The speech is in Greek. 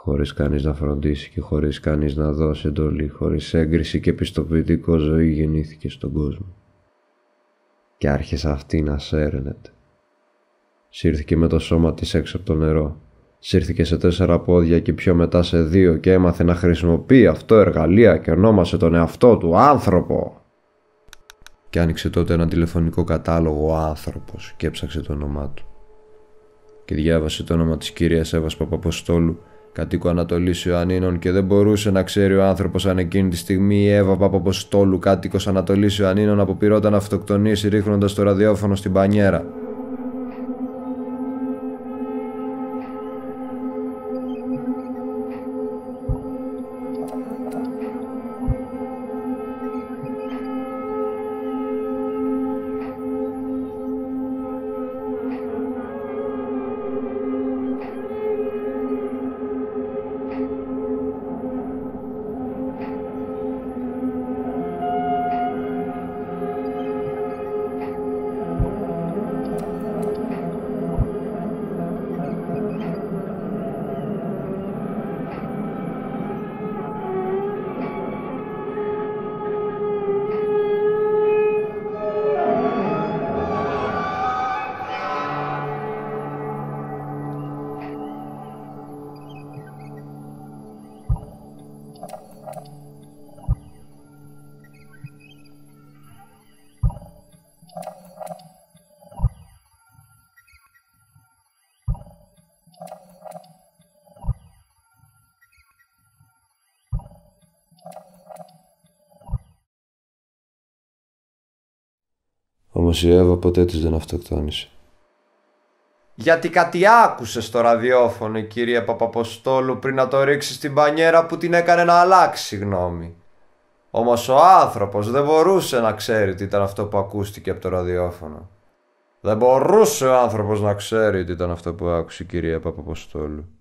χωρίς κανείς να φροντίσει και χωρίς κανείς να δώσει εντολή, χωρίς έγκριση και πιστοποιητικό, ζωή γεννήθηκε στον κόσμο. Και άρχισε αυτή να σέρνεται. Σύρθηκε με το σώμα της έξω από το νερό. Σύρθηκε σε 4 πόδια και πιο μετά σε 2 και έμαθε να χρησιμοποιεί αυτό εργαλεία και ονόμασε τον εαυτό του άνθρωπο. Και άνοιξε τότε ένα τηλεφωνικό κατάλογο ο άνθρωπος και έψαξε το όνομά του. Και διάβασε το όνομα της κυρίας Εύας Παπαποστόλου, κατοίκου Ανατολής Ιωαννίνων, και δεν μπορούσε να ξέρει ο άνθρωπος αν εκείνη τη στιγμή η Εύα Παπαποστόλου, κάτοικος Ανατολής Ιωαννίνων, αποπειρώταν να αυτοκτονήσει ρίχνοντας το ραδιόφωνο στην μπανιέρα. Όμως η Εύα ποτέ της δεν αυτοκτόνησε. Γιατί κάτι άκουσε στο ραδιόφωνο η κυρία Παπαποστόλου πριν να το ρίξει στην μπανιέρα που την έκανε να αλλάξει γνώμη. Όμως ο άνθρωπος δεν μπορούσε να ξέρει τι ήταν αυτό που ακούστηκε από το ραδιόφωνο. Δεν μπορούσε ο άνθρωπος να ξέρει τι ήταν αυτό που άκουσε η κυρία Παπαποστόλου.